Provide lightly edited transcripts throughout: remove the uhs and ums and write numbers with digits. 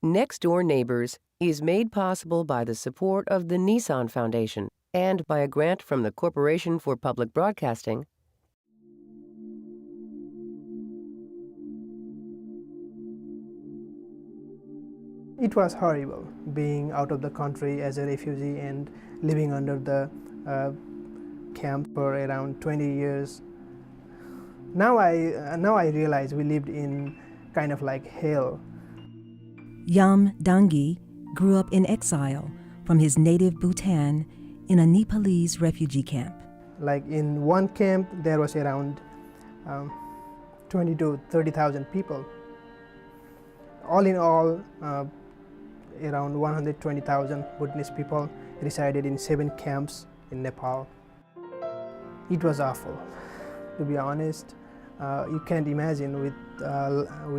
Next Door Neighbors is made possible by the support of the Nissan Foundation and by a grant from the Corporation for Public Broadcasting. It was horrible being out of the country as a refugee and living under the camp for around 20 years. Now I realize we lived in kind of like hell. Yam Dangi grew up in exile from his native Bhutan in a Nepalese refugee camp. Like in one camp, there was around 20 to 30,000 people. All in all, around 120,000 Bhutanese people resided in 7 camps in Nepal. It was awful, to be honest. You can't imagine with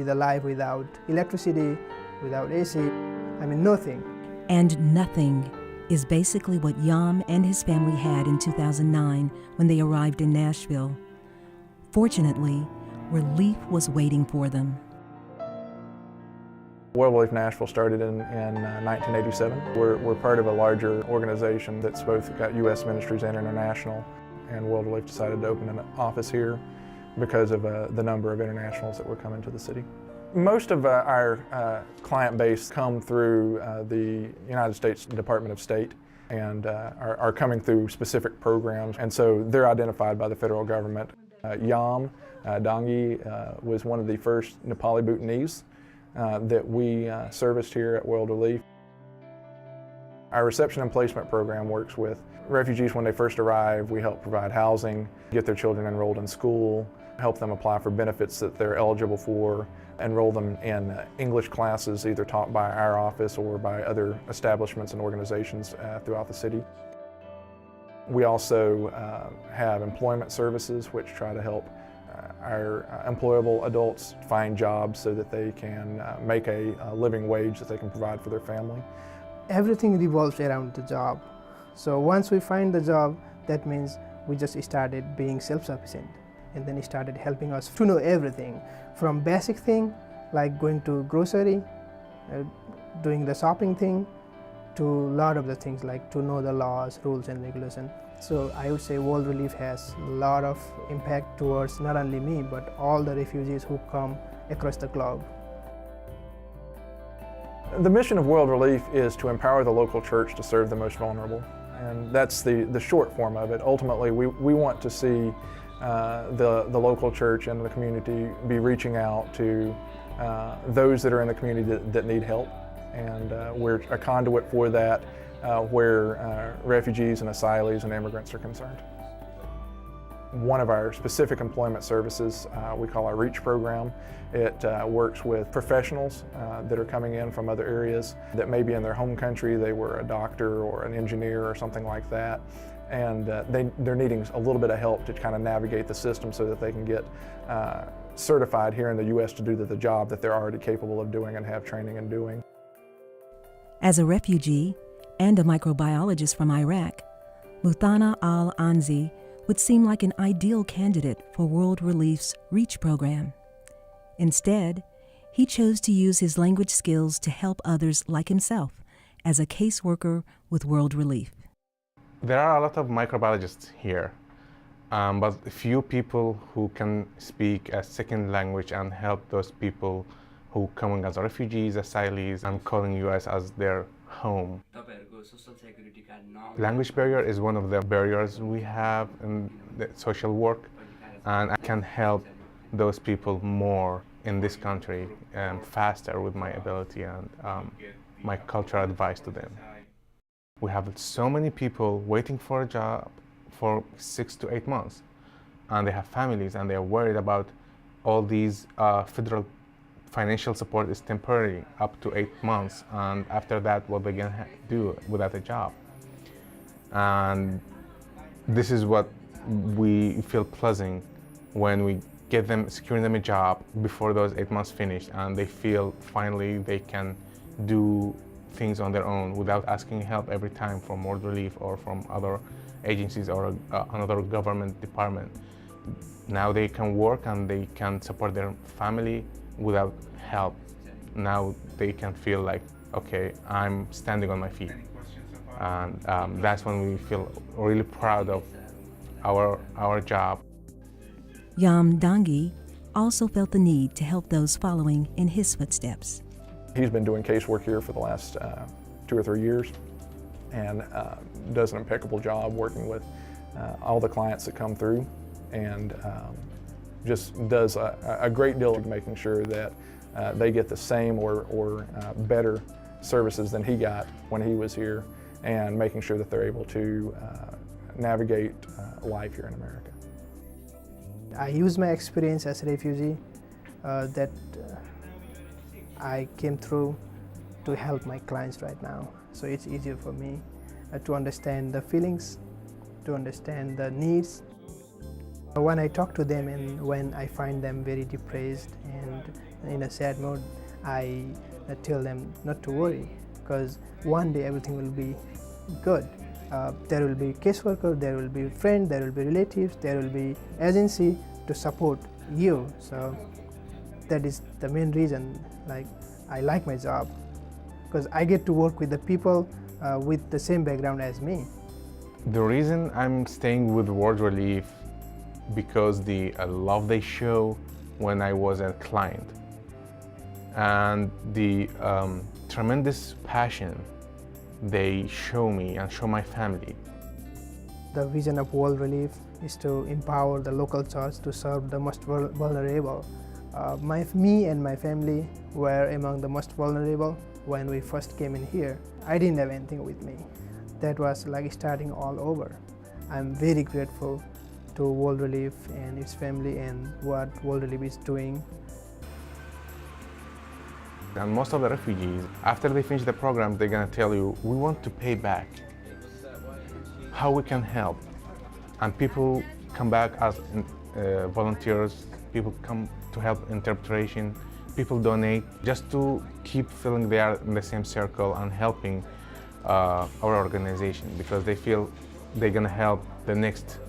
a life without electricity, without AC, I mean nothing. And nothing is basically what Yam and his family had in 2009 when they arrived in Nashville. Fortunately, relief was waiting for them. Relief Nashville started in 1987. We're part of a larger organization that's both got U.S. ministries and international, and World Relief decided to open an office here because of the number of internationals that were coming to the city. Most of our client base come through the United States Department of State and are coming through specific programs, and so they're identified by the federal government. Yam Dangi was one of the first Nepali Bhutanese that we serviced here at World Relief. Our reception and placement program works with refugees when they first arrive. We help provide housing, get their children enrolled in school, help them apply for benefits that they're eligible for, enroll them in English classes either taught by our office or by other establishments and organizations throughout the city. We also have employment services which try to help our employable adults find jobs so that they can make a living wage that they can provide for their family. Everything revolves around the job. So once we find the job, that means we just started being self-sufficient, and then he started helping us to know everything from basic thing like going to grocery, doing the shopping thing, to a lot of the things like to know the laws, rules and regulations. So I would say World Relief has a lot of impact towards not only me but all the refugees who come across the globe. The mission of World Relief is to empower the local church to serve the most vulnerable, and that's the short form of it. Ultimately, we want to see the local church and the community be reaching out to those that are in the community that need help, and we're a conduit for that where refugees and asylees and immigrants are concerned. One of our specific employment services we call our REACH program. It works with professionals that are coming in from other areas that may be in their home country. They were a doctor or an engineer or something like that, and they're needing a little bit of help to kind of navigate the system so that they can get certified here in the U.S. to do the job that they're already capable of doing and have training in doing. As a refugee and a microbiologist from Iraq, Muthana Al-Anzi would seem like an ideal candidate for World Relief's REACH program. Instead, he chose to use his language skills to help others like himself as a caseworker with World Relief. There are a lot of microbiologists here, but few people who can speak a second language and help those people who come as refugees, asylees, and calling US as their home. Language barrier is one of the barriers we have in the social work, and I can help those people more in this country faster with my ability and my cultural advice to them. We have so many people waiting for a job for 6 to 8 months, and they have families and they're worried about all these federal financial support is temporary up to 8 months, and after that what they can do without a job. And this is what we feel pleasant when we get them, securing them a job before those 8 months finish, and they feel finally they can do things on their own without asking help every time from World Relief or from other agencies or another government department. Now they can work and they can support their family without help. Now they can feel like, okay, I'm standing on my feet. And that's when we feel really proud of our job. Yam Dangi also felt the need to help those following in his footsteps. He's been doing casework here for the last 2 or 3 years and does an impeccable job working with all the clients that come through, and just does a great deal of making sure that they get the same or better services than he got when he was here, and making sure that they're able to navigate life here in America. I use my experience as a refugee that I came through to help my clients right now. So it's easier for me to understand the feelings, to understand the needs. When I talk to them and when I find them very depressed and in a sad mood, I tell them not to worry, because one day everything will be good. There will be caseworker, there will be friend, there will be relatives, there will be agency to support you. So that is the main reason I like my job, because I get to work with the people with the same background as me. The reason I'm staying with World Relief, because the love they show when I was a client, and the tremendous passion they show me and show my family. The vision of World Relief is to empower the local church to serve the most vulnerable. Me and my family were among the most vulnerable when we first came in here. I didn't have anything with me. That was like starting all over. I'm very grateful to World Relief and its family and what World Relief is doing. And most of the refugees, after they finish the program, they're gonna tell you, we want to pay back, how we can help. And people come back as volunteers, people come to help interpretation, people donate just to keep feeling they are in the same circle and helping our organization, because they feel they're gonna help the next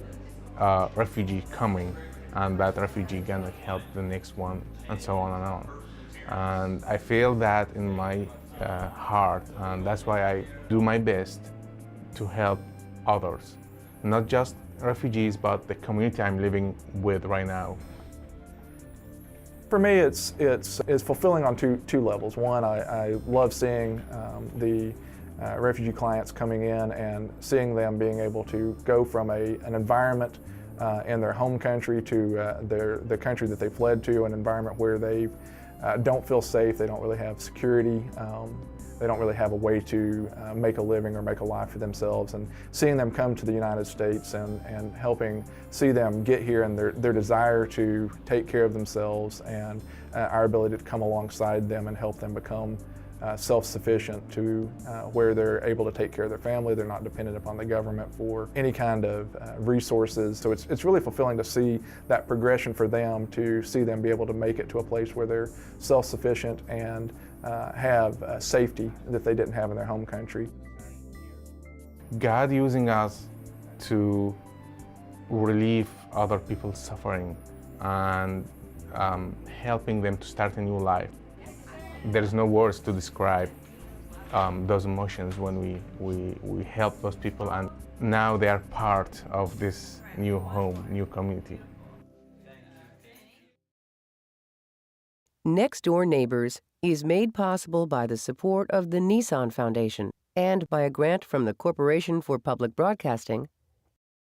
refugee coming, and that refugee gonna help the next one, and so on and on. And I feel that in my heart, and that's why I do my best to help others, not just refugees, but the community I'm living with right now. For me, it's fulfilling on two levels. One, I love seeing the refugee clients coming in and seeing them being able to go from an environment in their home country to the country that they fled to, an environment where they don't feel safe, they don't really have security, they don't really have a way to make a living or make a life for themselves, and seeing them come to the United States and helping see them get here and their desire to take care of themselves, and our ability to come alongside them and help them become self-sufficient to where they're able to take care of their family. They're not dependent upon the government for any kind of resources. So it's really fulfilling to see that progression for them, to see them be able to make it to a place where they're self-sufficient and have safety that they didn't have in their home country. God using us to relieve other people's suffering and helping them to start a new life. There's no words to describe those emotions when we help those people, and now they are part of this new home, new community. Next Door Neighbors is made possible by the support of the Nissan Foundation and by a grant from the Corporation for Public Broadcasting